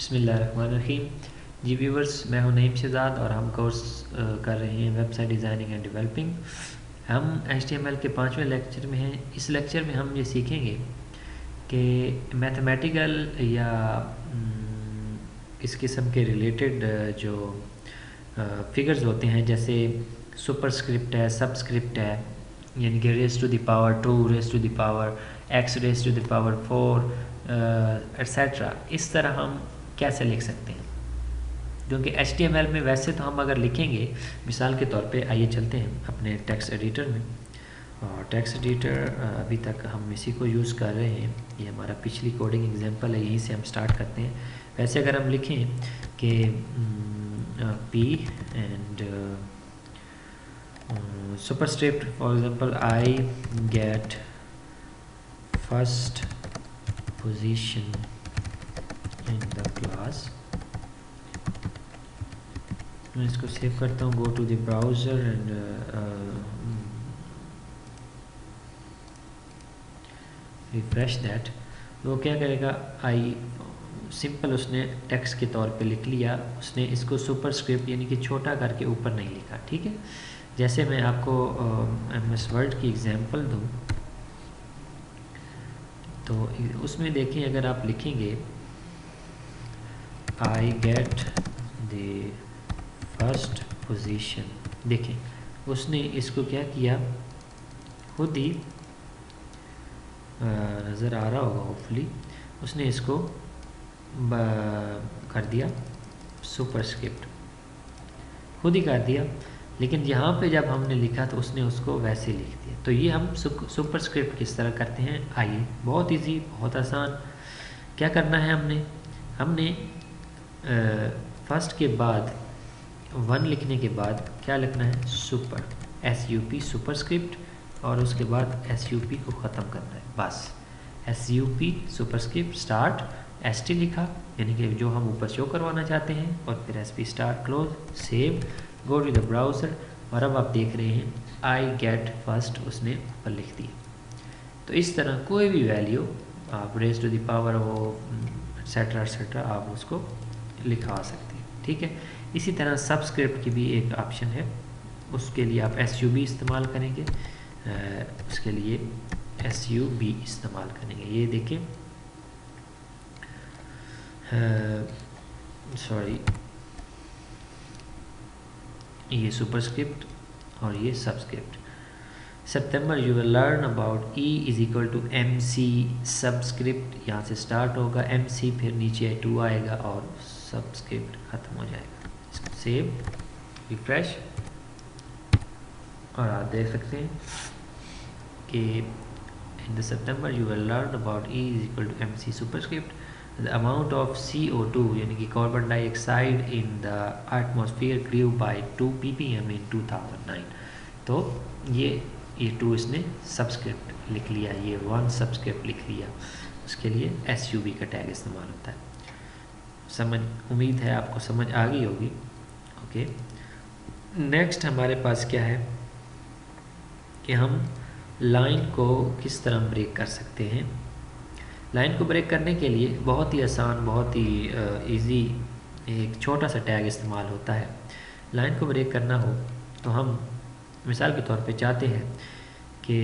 बिस्मिल्लाहिर्रहमानिर्रहीम। जी व्यूवर्स, मैं हूं नईम शहजाद और हम कोर्स कर रहे हैं वेबसाइट डिज़ाइनिंग एंड डेवलपिंग। हम HTML के 5वें लेक्चर में हैं। इस लेक्चर में हम ये सीखेंगे कि मैथमेटिकल या इस किस्म के रिलेटेड जो फिगर्स होते हैं, जैसे सुपरस्क्रिप्ट है, सबस्क्रिप्ट है, यानी कि raise to the power 2, raise to the power x, raise to the power 4 etcetera, इस तरह हम कैसे लिख सकते हैं। क्योंकि HTML में वैसे तो हम अगर लिखेंगे, मिसाल के तौर पे आइए चलते हैं अपने टेक्स्ट एडिटर में, और टेक्स्ट एडिटर अभी तक हम इसी को यूज़ कर रहे हैं। ये हमारा पिछली कोडिंग एग्जांपल है, यहीं से हम स्टार्ट करते हैं। वैसे अगर हम लिखें कि P and superscript, for example I get first position in the class, मैं इसको सेव करता हूँ, go to the browser and refresh that. वो क्या करेगा, आई सिंपल उसने टेक्स्ट के तौर पे लिख लिया, उसने इसको सुपरस्क्रिप्ट यानी कि छोटा करके ऊपर नहीं लिखा। ठीक है, जैसे मैं आपको MS वर्ड की एग्जांपल दूं, तो उसमें देखिए, अगर आप लिखेंगे I get the first position, देखें उसने इसको क्या किया, खुद ही नज़र आ रहा होगा होपफुली, उसने इसको कर दिया सुपरस्क्रिप्ट, खुद ही कर दिया। लेकिन यहाँ पे जब हमने लिखा तो उसने उसको वैसे लिख दिया। तो ये हम सुपरस्क्रिप्ट किस तरह करते हैं, आइए, बहुत इजी, बहुत आसान। क्या करना है, हमने फर्स्ट के बाद 1 लिखने के बाद क्या लिखना है, सुपर, SUP सुपरस्क्रिप्ट, और उसके बाद SUP को ख़त्म करना है, बस। SUP सुपरस्क्रिप्ट स्टार्ट, ST लिखा, यानी कि जो हम ऊपर शो करवाना चाहते हैं, और फिर SP start close, save, go to the browser, और अब आप देख रहे हैं आई गेट फर्स्ट उसने ऊपर लिख दिया। तो इस तरह कोई भी वैल्यू आप रेज टू द पावर हो एट्सेट्रा एट्सेट्रा आप उसको लिखा सकते हैं। ठीक है, इसी तरह सबस्क्रिप्ट की भी एक ऑप्शन है, उसके लिए आप SUB इस्तेमाल करेंगे, उसके लिए SUB इस्तेमाल करेंगे। ये देखिए, सॉरी, ये सुपरस्क्रिप्ट और ये सबस्क्रिप्ट। सितंबर you will learn about E is equal to MC subscript, यहाँ से स्टार्ट होगा MC, फिर नीचे 2 आएगा और सबस्क्रिप्ट ख़त्म हो जाएगा। इसको सेव, रिफ्रेश, और आप देख सकते हैं कि इन द सितंबर you will learn about E is equal to MC superscript, the amount of CO2 यानी कि carbon dioxide in the atmosphere grew by 2 ppm in 2009। तो ये 2 इसने सबस्क्रिप्ट लिख लिया, ये 1 सबस्क्रिप्ट लिख लिया, उसके लिए SUB का टैग इस्तेमाल होता है। उम्मीद है आपको समझ आ गई होगी। ओके, नेक्स्ट हमारे पास क्या है कि हम लाइन को किस तरह ब्रेक कर सकते हैं। लाइन को ब्रेक करने के लिए बहुत ही आसान, बहुत ही इजी एक छोटा सा टैग इस्तेमाल होता है। लाइन को ब्रेक करना हो तो हम मिसाल के तौर पे चाहते हैं कि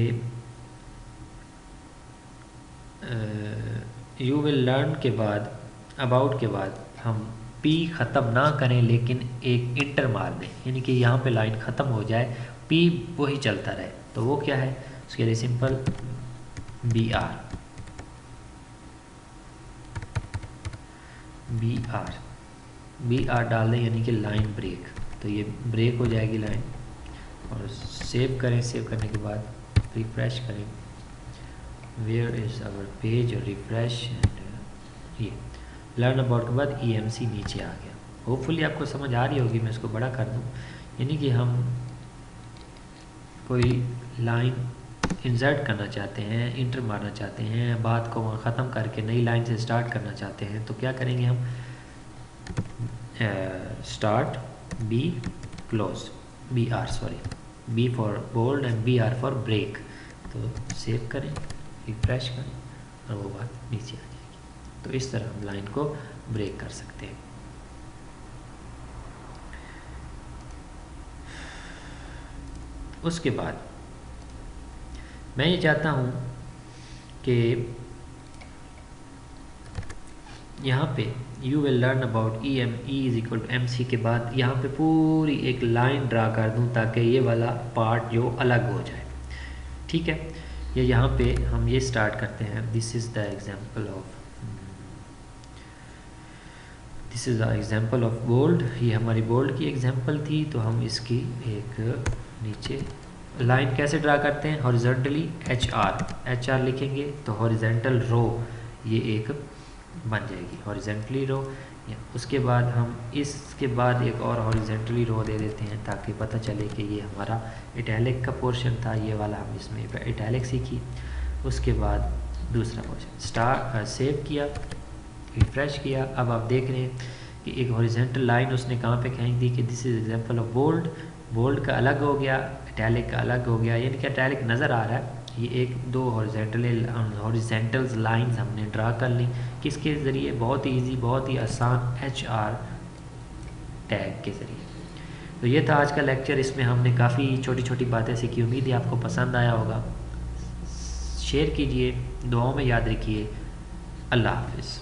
यू विल लर्न के बाद, अबाउट के बाद हम P ख़त्म ना करें, लेकिन एक इंटर मार दें, यानी कि यहाँ पे लाइन ख़त्म हो जाए, P वही चलता रहे। तो वो क्या है, उसके लिए सिंपल BR डाल दें, यानी कि लाइन ब्रेक। तो ये ब्रेक हो जाएगी लाइन, और सेव करें, सेव करने के बाद रिफ्रेश करें, वेयर इज़ आवर पेज, और रिफ्रेश, एंड ये लर्न अबाउट के बाद EMC नीचे आ गया। होपफुली आपको समझ आ रही होगी। मैं इसको बड़ा कर दूं, यानी कि हम कोई लाइन इंसर्ट करना चाहते हैं, इंटर मारना चाहते हैं, बात को वहाँ ख़त्म करके नई लाइन से स्टार्ट करना चाहते हैं, तो क्या करेंगे हम, start B close, B for bold and BR for break. तो सेव करें, रिफ्रेश करें, और वो बात नीचे आ जाएगी। तो इस तरह हम लाइन को ब्रेक कर सकते हैं। उसके बाद मैं ये चाहता हूँ कि यहाँ पे you will learn about E M E is equal to M C के बाद यहाँ पे पूरी एक लाइन ड्रा कर दूँ ताकि ये वाला पार्ट जो अलग हो जाए। ठीक है, ये यहाँ पे हम ये स्टार्ट करते हैं। This is the example of bold. ये हमारी बोल्ड की एग्जाम्पल थी, तो हम इसकी एक नीचे लाइन कैसे ड्रा करते हैं, हॉरिजॉन्टली एच आर लिखेंगे तो हॉरिजॉन्टल रो ये एक बन जाएगी, हॉरिजॉन्टली रो। उसके बाद हम इसके बाद एक और हॉरिजॉन्टली रो दे देते हैं ताकि पता चले कि ये हमारा इटैलिक का पोर्शन था, ये वाला हम इसमें इटैलिक सीखी। उसके बाद दूसरा पोर्शन सेव किया, रिफ्रेश किया। अब आप देख रहे हैं कि एक हॉरिजॉन्टल लाइन उसने कहाँ पे खींच दी कि this is example of bold. Bold का अलग हो गया, इटैलिक का अलग हो गया, यानी कि इटैलिक नज़र आ रहा है। ये एक दो हॉरिजॉन्टल्स लाइंस हमने ड्रा कर ली, किसके ज़रिए, बहुत ही ईजी, बहुत ही आसान HR टैग के ज़रिए। तो ये था आज का लेक्चर। इसमें हमने काफ़ी छोटी छोटी बातें सीखी। उम्मीद है आपको पसंद आया होगा। शेयर कीजिए, दुआओं में याद रखिए। अल्लाह हाफिज़।